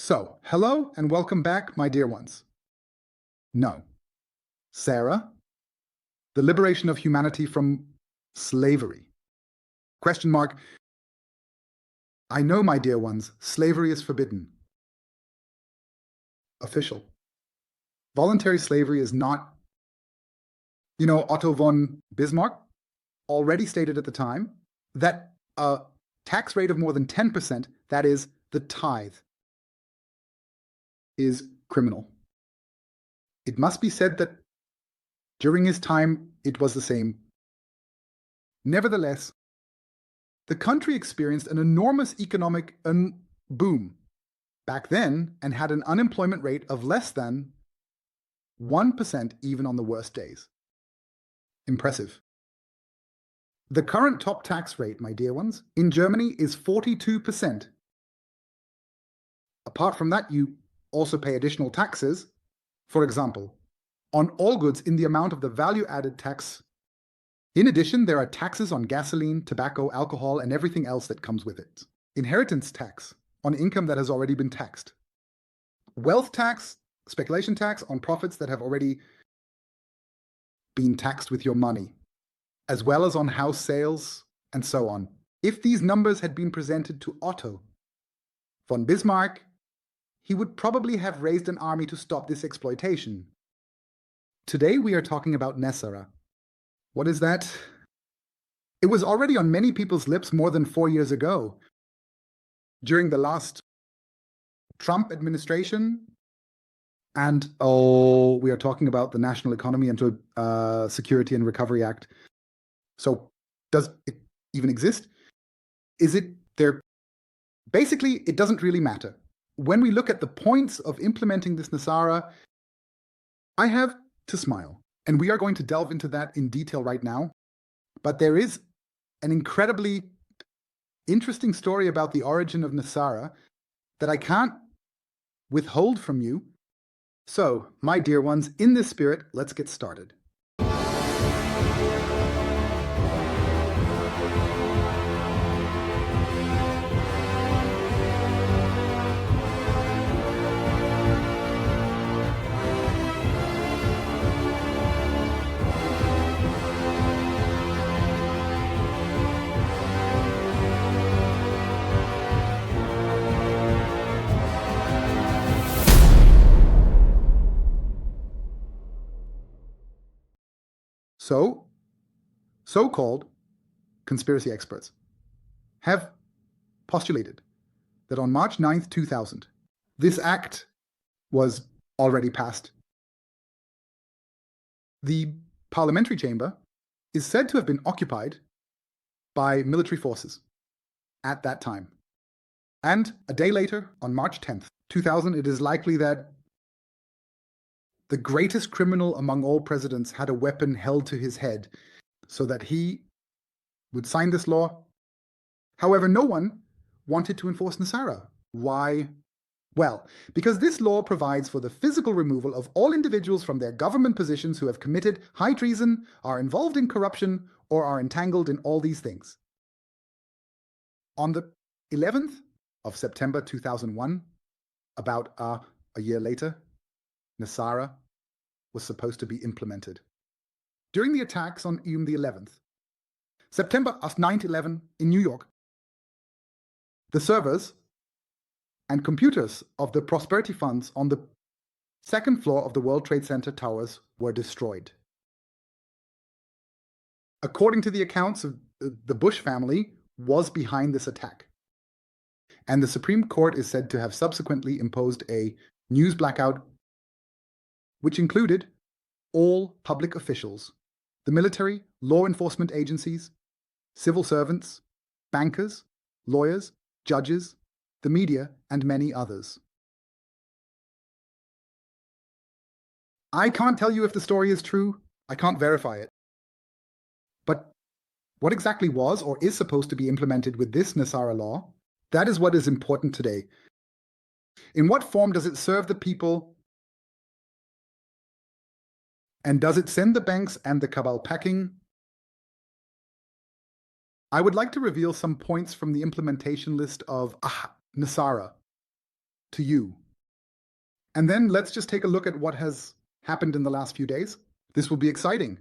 So, hello and welcome back, my dear ones. No. Sarah, the liberation of humanity from slavery. Question mark. I know, my dear ones, slavery is forbidden. Official. Voluntary slavery is not. Otto von Bismarck already stated at the time that a tax rate of more than 10%, that is, the tithe, is criminal. It must be said that during his time, it was the same. Nevertheless, the country experienced an enormous economic boom back then and had an unemployment rate of less than 1% even on the worst days. Impressive. The current top tax rate, my dear ones, in Germany is 42%. Apart from that, you also pay additional taxes, for example, on all goods in the amount of the value-added tax. In addition, there are taxes on gasoline, tobacco, alcohol, and everything else that comes with it. Inheritance tax on income that has already been taxed. Wealth tax, speculation tax on profits that have already been taxed with your money, as well as on house sales and so on. If these numbers had been presented to Otto von Bismarck, he would probably have raised an army to stop this exploitation. Today we are talking about NESARA. What is that? It was already on many people's lips more than 4 years ago. During the last Trump administration, and we are talking about the National Economy and Security and Recovery Act. So does it even exist? Is it there? Basically, it doesn't really matter. When we look at the points of implementing this NESARA, I have to smile. And we are going to delve into that in detail right now. But there is an incredibly interesting story about the origin of NESARA that I can't withhold from you. So, my dear ones, in this spirit, let's get started. So-called conspiracy experts have postulated that on March 9th, 2000, this act was already passed. The parliamentary chamber is said to have been occupied by military forces at that time. And a day later, on March 10th, 2000, it is likely that the greatest criminal among all presidents had a weapon held to his head so that he would sign this law. However, no one wanted to enforce NESARA. Why? Well, because this law provides for the physical removal of all individuals from their government positions who have committed high treason, are involved in corruption, or are entangled in all these things. On the 11th of September 2001, about a year later, NESARA was supposed to be implemented. During the attacks on the 11th, September of 9/11 in New York, the servers and computers of the prosperity funds on the second floor of the World Trade Center towers were destroyed. According to the accounts of the Bush family was behind this attack. And the Supreme Court is said to have subsequently imposed a news blackout which included all public officials, the military, law enforcement agencies, civil servants, bankers, lawyers, judges, the media, and many others. I can't tell you if the story is true. I can't verify it. But what exactly was or is supposed to be implemented with this NESARA law, that is what is important today. In what form does it serve the people? And does it send the banks and the cabal packing? I would like to reveal some points from the implementation list of NESARA to you. And then let's just take a look at what has happened in the last few days. This will be exciting.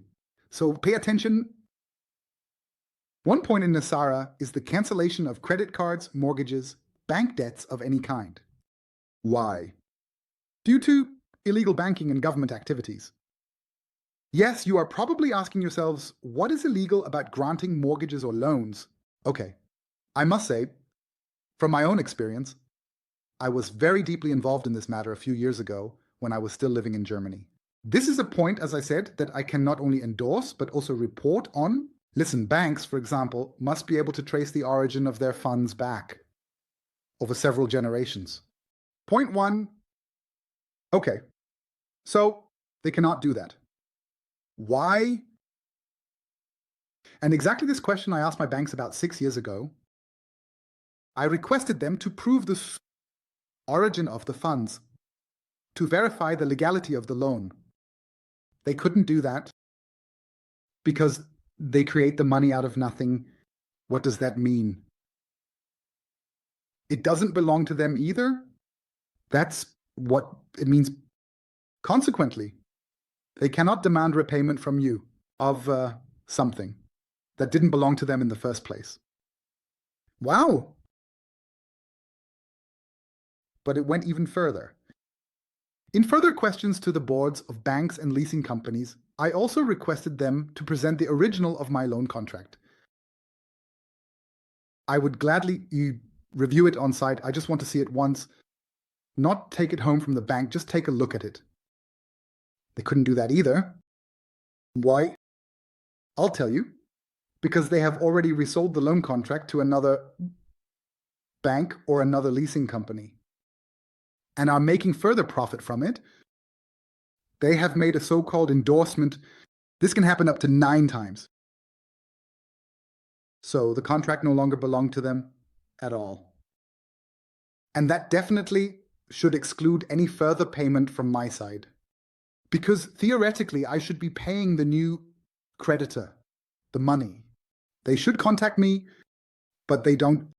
So pay attention. One point in NESARA is the cancellation of credit cards, mortgages, bank debts of any kind. Why? Due to illegal banking and government activities. Yes, you are probably asking yourselves, what is illegal about granting mortgages or loans? Okay, I must say, from my own experience, I was very deeply involved in this matter a few years ago when I was still living in Germany. This is a point, as I said, that I can not only endorse, but also report on. Listen, banks, for example, must be able to trace the origin of their funds back over several generations. Point one, okay, so they cannot do that. Why? And exactly this question I asked my banks about 6 years ago. I requested them to prove the origin of the funds, to verify the legality of the loan. They couldn't do that because they create the money out of nothing. What does that mean? It doesn't belong to them either. That's what it means. Consequently, they cannot demand repayment from you of something that didn't belong to them in the first place. Wow! But it went even further. In further questions to the boards of banks and leasing companies, I also requested them to present the original of my loan contract. I would gladly review it on site. I just want to see it once. Not take it home from the bank, just take a look at it. They couldn't do that either. Why? I'll tell you. Because they have already resold the loan contract to another bank or another leasing company and are making further profit from it. They have made a so-called endorsement. This can happen up to 9 times. So the contract no longer belonged to them at all. And that definitely should exclude any further payment from my side. Because theoretically, I should be paying the new creditor the money. They should contact me, but they don't.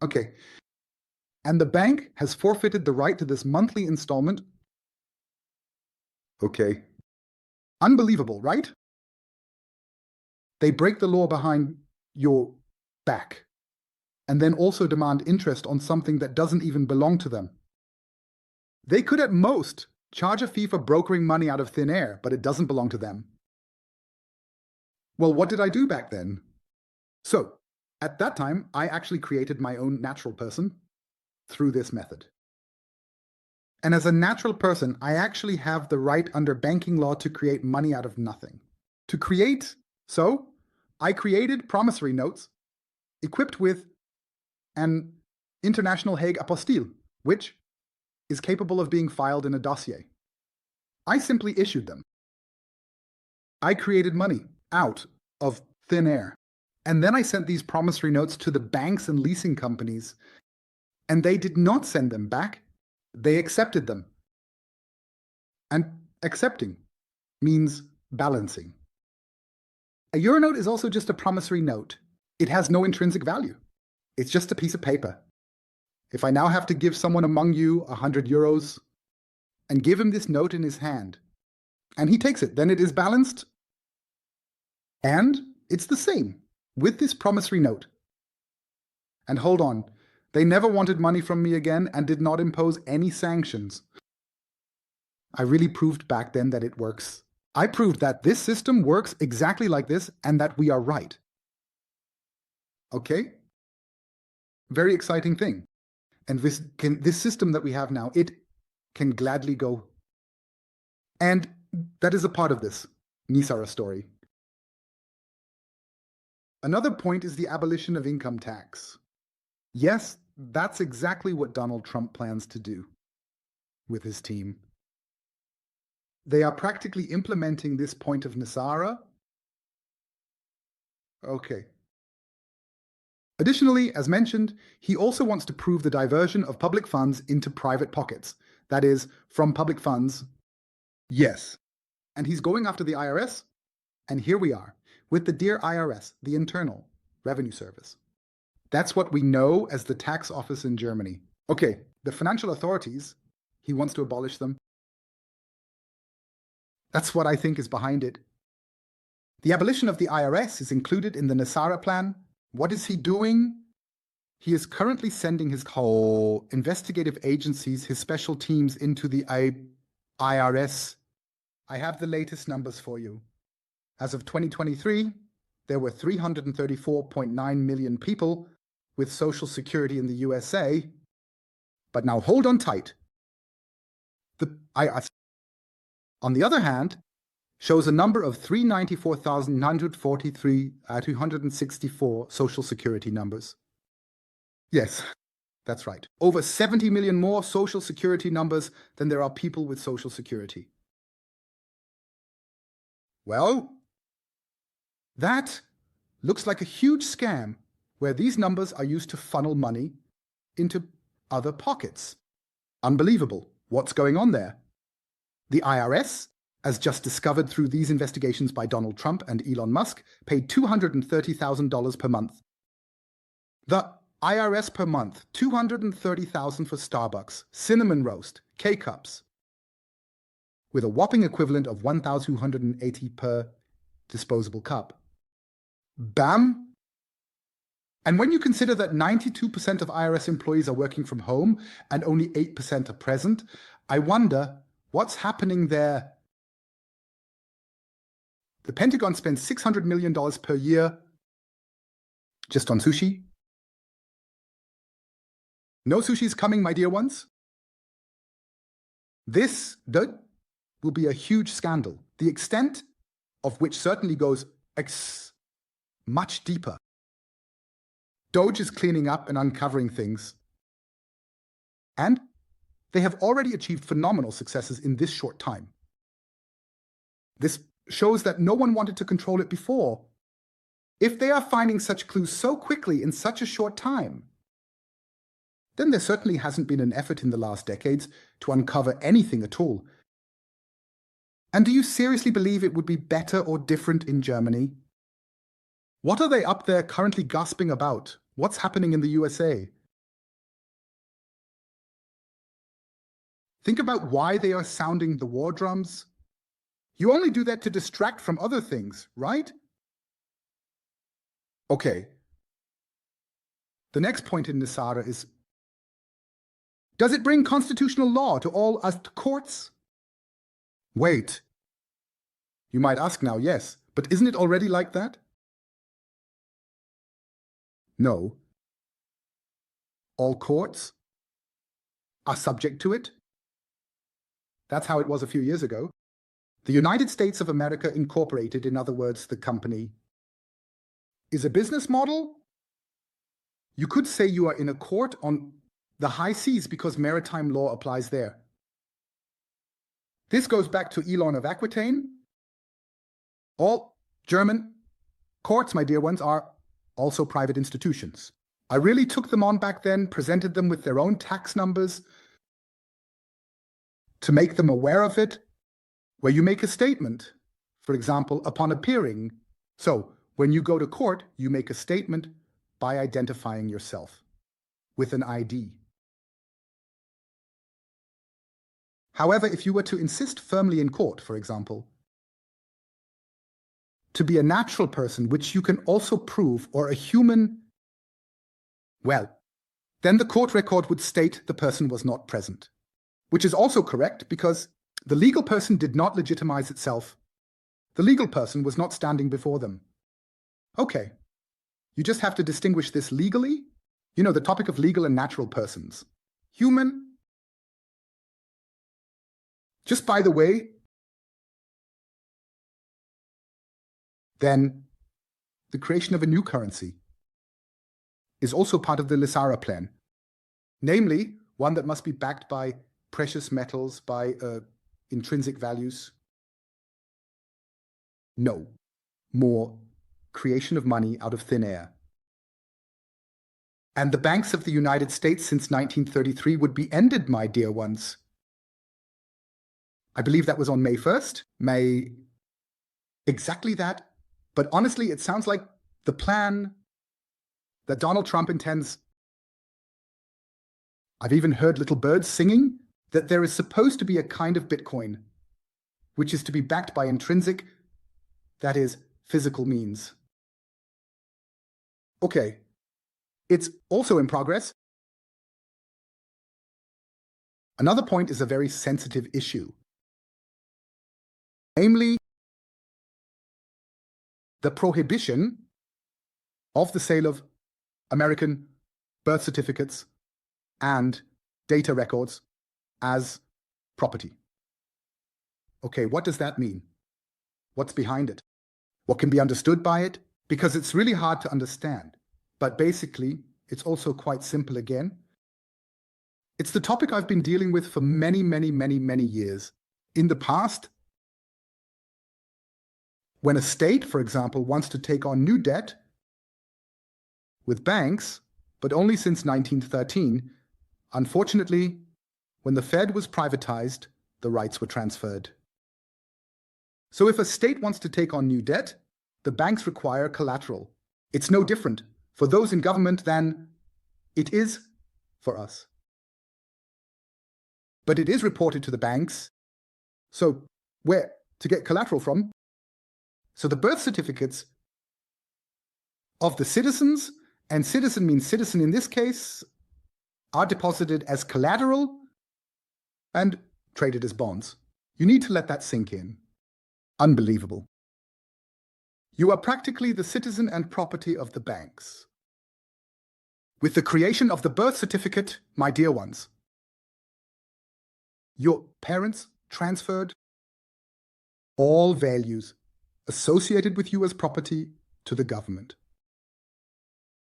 Okay. And the bank has forfeited the right to this monthly installment. Okay. Unbelievable, right? They break the law behind your back and then also demand interest on something that doesn't even belong to them. They could at most charge a fee for brokering money out of thin air, but it doesn't belong to them. Well, what did I do back then? So, at that time, I actually created my own natural person through this method. And as a natural person, I actually have the right under banking law to create money out of nothing. So I created promissory notes equipped with an international Hague apostille, which is capable of being filed in a dossier. I simply issued them. I created money out of thin air. And then I sent these promissory notes to the banks and leasing companies, and they did not send them back. They accepted them. And accepting means balancing. A euro note is also just a promissory note. It has no intrinsic value. It's just a piece of paper. If I now have to give someone among you 100 euros and give him this note in his hand, and he takes it, then it is balanced. And it's the same with this promissory note. And hold on, they never wanted money from me again and did not impose any sanctions. I really proved back then that it works. I proved that this system works exactly like this and that we are right. Okay? Very exciting thing. And this system that we have now, it can gladly go. And that is a part of this NESARA story. Another point is the abolition of income tax. Yes, that's exactly what Donald Trump plans to do with his team. They are practically implementing this point of NESARA. Okay. Additionally, as mentioned, he also wants to prove the diversion of public funds into private pockets. That is, from public funds. Yes. And he's going after the IRS. And here we are, with the dear IRS, the Internal Revenue Service. That's what we know as the tax office in Germany. Okay, the financial authorities, he wants to abolish them. That's what I think is behind it. The abolition of the IRS is included in the NESARA plan. What is he doing? He is currently sending his whole investigative agencies, his special teams into the IRS. I have the latest numbers for you. As of 2023, there were 334.9 million people with Social Security in the USA. But now hold on tight. The IRS, on the other hand, shows a number of 264 Social Security numbers. Yes, that's right. Over 70 million more Social Security numbers than there are people with Social Security. Well, that looks like a huge scam where these numbers are used to funnel money into other pockets. Unbelievable. What's going on there? The IRS, as just discovered through these investigations by Donald Trump and Elon Musk, paid $230,000 per month. The IRS per month, $230,000 for Starbucks, cinnamon roast, K-cups, with a whopping equivalent of $1,280 per disposable cup. Bam! And when you consider that 92% of IRS employees are working from home and only 8% are present, I wonder what's happening there. The Pentagon spends $600 million per year just on sushi. No sushi's coming, my dear ones. This will be a huge scandal, the extent of which certainly goes much deeper. Doge is cleaning up and uncovering things. And they have already achieved phenomenal successes in this short time. This shows that no one wanted to control it before. If they are finding such clues so quickly in such a short time, then there certainly hasn't been an effort in the last decades to uncover anything at all. And do you seriously believe it would be better or different in Germany? What are they up there currently gasping about? What's happening in the USA? Think about why they are sounding the war drums. You only do that to distract from other things, right? Okay. The next point in NESARA is, does it bring constitutional law to all us courts? Wait. You might ask now, yes, but isn't it already like that? No. All courts are subject to it. That's how it was a few years ago. The United States of America Incorporated, in other words, the company, is a business model. You could say you are in a court on the high seas because maritime law applies there. This goes back to Elon of Aquitaine. All German courts, my dear ones, are also private institutions. I really took them on back then, presented them with their own tax numbers to make them aware of it, where you make a statement, for example, upon appearing. So when you go to court, you make a statement by identifying yourself with an ID. However, if you were to insist firmly in court, for example, to be a natural person, which you can also prove, or a human, well, then the court record would state the person was not present, which is also correct because the legal person did not legitimize itself. The legal person was not standing before them. Okay, you just have to distinguish this legally. You know, the topic of legal and natural persons. Human. Just by the way, then the creation of a new currency is also part of the NESARA plan, namely one that must be backed by precious metals, by intrinsic values. No more creation of money out of thin air. And the banks of the United States since 1933 would be ended, my dear ones. I believe that was on May 1st. May exactly that. But honestly, it sounds like the plan that Donald Trump intends I've even heard little birds singing that there is supposed to be a kind of Bitcoin, which is to be backed by intrinsic, that is, physical means. Okay, it's also in progress. Another point is a very sensitive issue, namely the prohibition of the sale of American birth certificates and data records as property. Okay, what does that mean? What's behind it? What can be understood by it? Because it's really hard to understand. But basically, it's also quite simple again. It's the topic I've been dealing with for many, many, many, many years. In the past, when a state, for example, wants to take on new debt with banks, but only since 1913, unfortunately, when the Fed was privatized, the rights were transferred. So if a state wants to take on new debt, the banks require collateral. It's no different for those in government than it is for us. But it is reported to the banks. So where to get collateral from? So the birth certificates of the citizens, and citizen means citizen in this case, are deposited as collateral and traded as bonds. You need to let that sink in. Unbelievable. You are practically the citizen and property of the banks. With the creation of the birth certificate, my dear ones, your parents transferred all values associated with you as property to the government.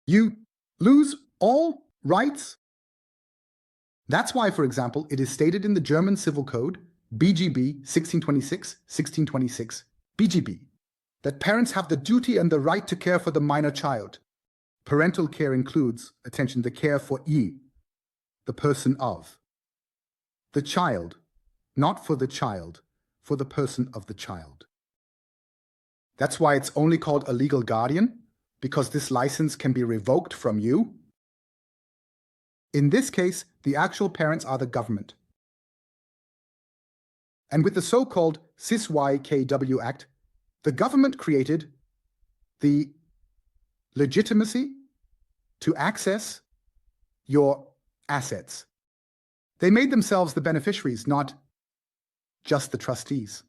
You lose all rights. That's why, for example, it is stated in the German Civil Code, BGB 1626, BGB, that parents have the duty and the right to care for the minor child. Parental care includes, attention, the care for the person of. The child, not for the child, for the person of the child. That's why it's only called a legal guardian, because this license can be revoked from you. In this case, the actual parents are the government. And with the so-called CIS-YKW Act, the government created the legitimacy to access your assets. They made themselves the beneficiaries, not just the trustees.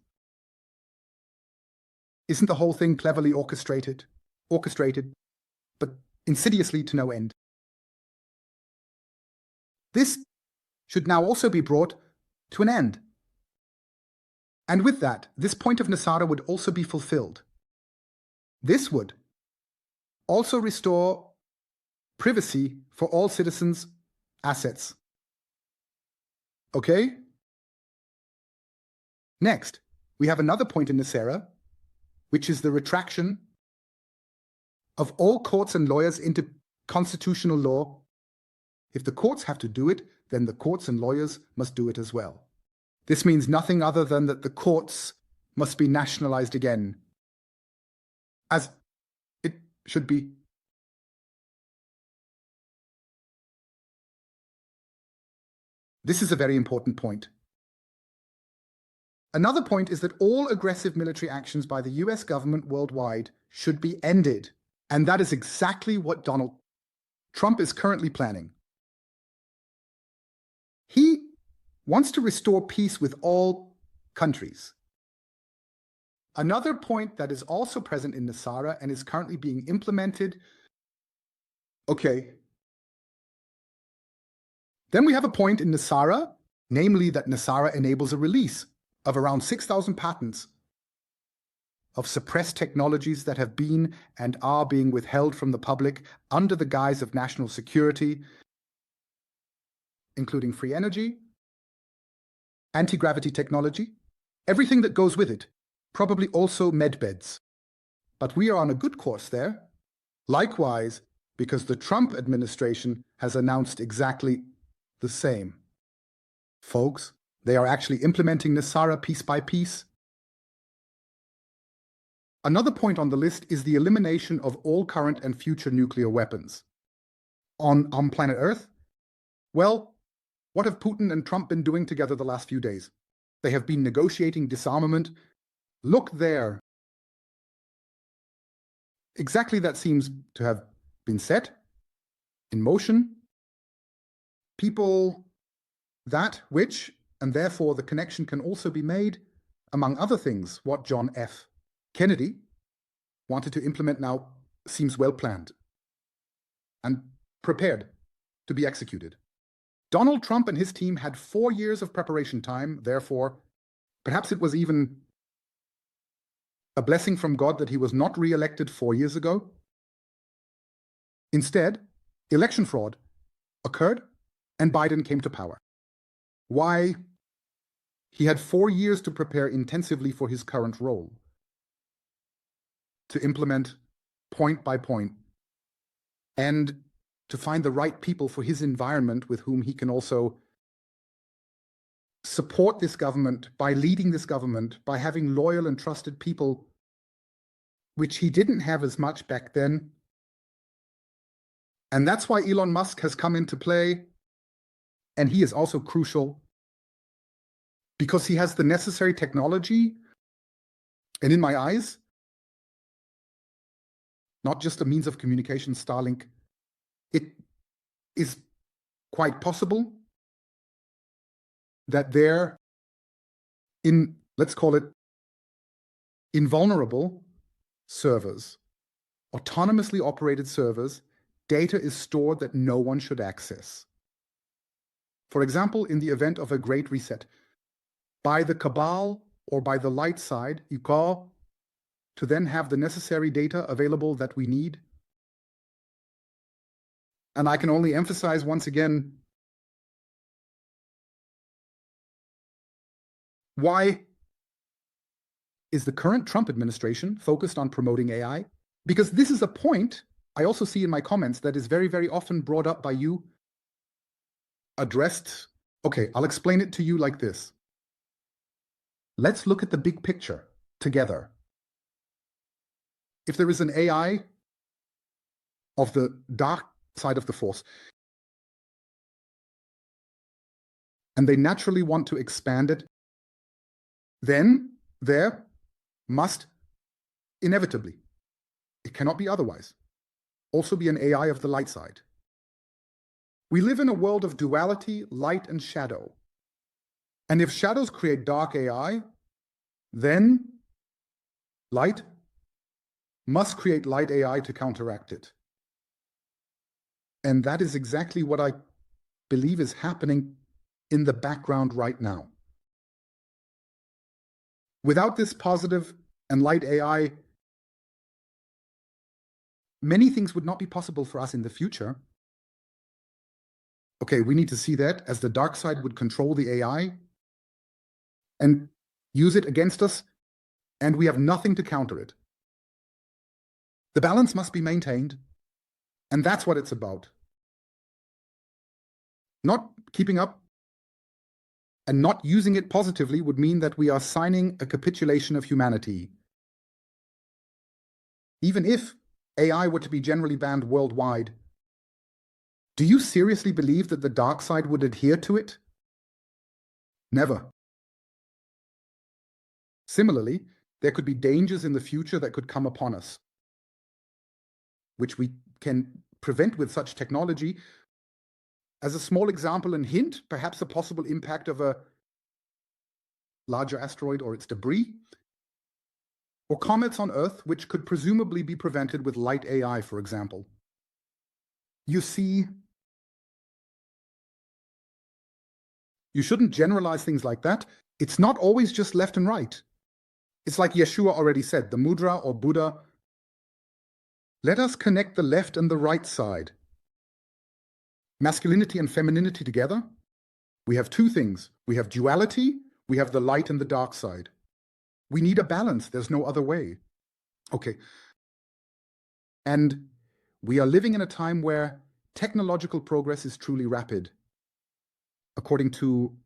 Isn't the whole thing cleverly orchestrated, but insidiously to no end? This should now also be brought to an end. And with that, this point of NESARA would also be fulfilled. This would also restore privacy for all citizens' assets. Okay? Next, we have another point in NESARA, which is the retraction of all courts and lawyers into constitutional law. If the courts have to do it, then the courts and lawyers must do it as well. This means nothing other than that the courts must be nationalized again, as it should be. This is a very important point. Another point is that all aggressive military actions by the US government worldwide should be ended. And that is exactly what Donald Trump is currently planning. He wants to restore peace with all countries. Another point that is also present in NESARA and is currently being implemented. Okay. Then we have a point in NESARA, namely that NESARA enables a release of around 6,000 patents of suppressed technologies that have been and are being withheld from the public under the guise of national security, including free energy, anti-gravity technology, everything that goes with it, probably also medbeds. But we are on a good course there. Likewise, because the Trump administration has announced exactly the same. Folks, they are actually implementing NESARA piece by piece. Another point on the list is the elimination of all current and future nuclear weapons. On planet Earth, well, What have Putin and Trump been doing together the last few days? They have been negotiating disarmament. Look there. Exactly that seems to have been set in motion. People that which, and therefore the connection can also be made, among other things, what John F. Kennedy wanted to implement now seems well planned and prepared to be executed. Donald Trump and his team had 4 years of preparation time. Therefore, perhaps it was even a blessing from God that he was not re-elected 4 years ago. Instead, election fraud occurred and Biden came to power. Why? He had 4 years to prepare intensively for his current role, to implement point by point, and to find the right people for his environment with whom he can also support this government by leading this government, by having loyal and trusted people, which he didn't have as much back then. And that's why Elon Musk has come into play. And he is also crucial because he has the necessary technology. And in my eyes, not just a means of communication, Starlink, it is quite possible that they're in, let's call it, invulnerable servers, autonomously operated servers, data is stored that no one should access. For example, in the event of a great reset, by the cabal or by the light side, you call to then have the necessary data available that we need. And I can only emphasize once again, why is the current Trump administration focused on promoting AI? Because this is a point I also see in my comments that is very, very often brought up by you, addressed. Okay, I'll explain it to you like this. Let's look at the big picture together. If there is an AI of the dark side of the force, and they naturally want to expand it, then there must inevitably, it cannot be otherwise, also be an AI of the light side. We live in a world of duality, light and shadow. And if shadows create dark AI, then light must create light AI to counteract it. And that is exactly what I believe is happening in the background right now. Without this positive and light AI, many things would not be possible for us in the future. Okay, we need to see that as the dark side would control the AI and use it against us, and we have nothing to counter it. The balance must be maintained, and that's what it's about. Not keeping up and not using it positively would mean that we are signing a capitulation of humanity. Even if AI were to be generally banned worldwide, do you seriously believe that the dark side would adhere to it? Never. Similarly, there could be dangers in the future that could come upon us, which we can prevent with such technology. As a small example and hint, perhaps a possible impact of a larger asteroid or its debris, or comets on Earth, which could presumably be prevented with light AI, for example. You see, you shouldn't generalize things like that. It's not always just left and right. It's like Yeshua already said, the Mudra or Buddha. Let us connect the left and the right side. Masculinity and femininity together. We have two things. We have duality, we have the light and the dark side. We need a balance. There's no other way. Okay. And we are living in a time where technological progress is truly rapid. According to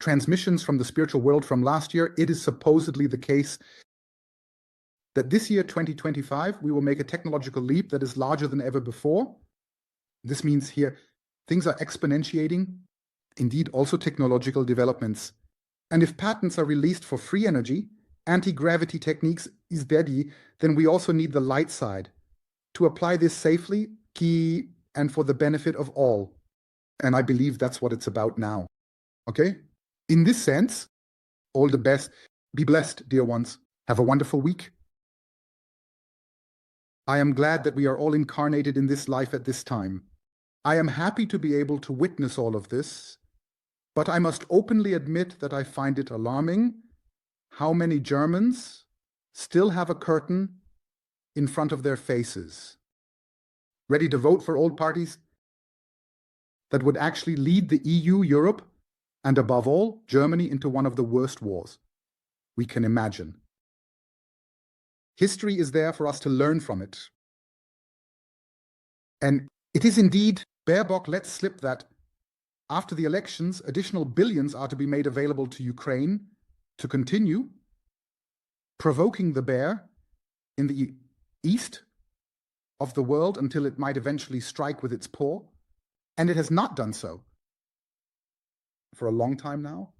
transmissions from the spiritual world from last year, it is supposedly the case that this year, 2025, we will make a technological leap that is larger than ever before. This means here Things are exponentiating, indeed also technological developments. And if patents are released for free energy, anti-gravity techniques is ready, then we also need the light side to apply this safely, key, and for the benefit of all. And I believe that's what it's about now. Okay? In this sense, all the best. Be blessed, dear ones. Have a wonderful week. I am glad that we are all incarnated in this life at this time. I am happy to be able to witness all of this, but I must openly admit that I find it alarming how many Germans still have a curtain in front of their faces, ready to vote for old parties that would actually lead the EU, Europe, and above all, Germany into one of the worst wars we can imagine. History is there for us to learn from it. And it is indeed, Baerbock lets slip that after the elections, additional billions are to be made available to Ukraine to continue provoking the bear in the east of the world until it might eventually strike with its paw. And it has not done so for a long time now.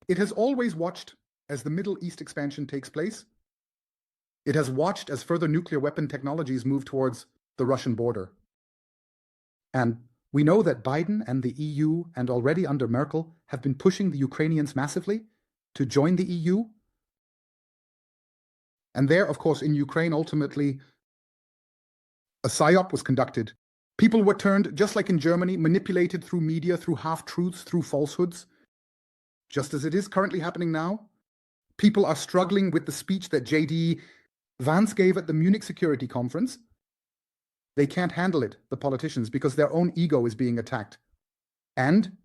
It has always watched as the Middle East expansion takes place. It has watched as further nuclear weapon technologies move towards the Russian border. And we know that Biden and the EU, and already under Merkel, have been pushing the Ukrainians massively to join the EU. And there, of course, in Ukraine, ultimately, a psyop was conducted. People were turned, just like in Germany, manipulated through media, through half-truths, through falsehoods, just as it is currently happening now. People are struggling with the speech that J.D. Vance gave at the Munich Security Conference. They can't handle it, the politicians, because their own ego is being attacked. And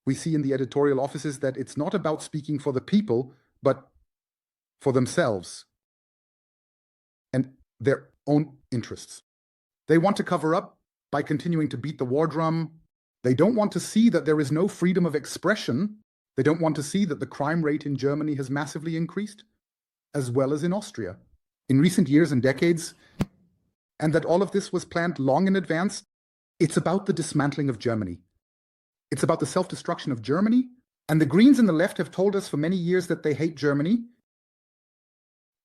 we see in the editorial offices that it's not about speaking for the people, but for themselves and their own interests. They want to cover up by continuing to beat the war drum. They don't want to see that there is no freedom of expression. They don't want to see that the crime rate in Germany has massively increased, as well as in Austria, in recent years and decades, and that all of this was planned long in advance. It's about the dismantling of Germany. It's about the self-destruction of Germany. And the Greens and the left have told us for many years that they hate Germany.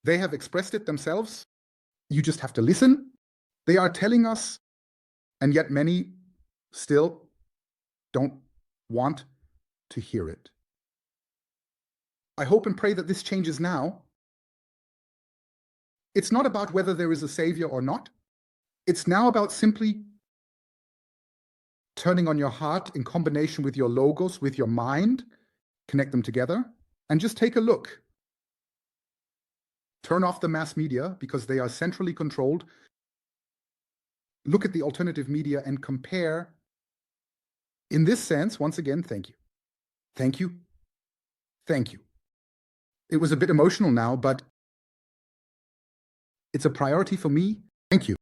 They have expressed it themselves. You just have to listen. They are telling us, and yet many still don't want to hear it. I hope and pray that this changes now. It's not about whether there is a savior or not. It's now about simply turning on your heart in combination with your logos, with your mind, connect them together, and just take a look. Turn off the mass media because they are centrally controlled. Look at the alternative media and compare. In this sense, once again, thank you. Thank you. Thank you. It was a bit emotional now, but it's a priority for me. Thank you.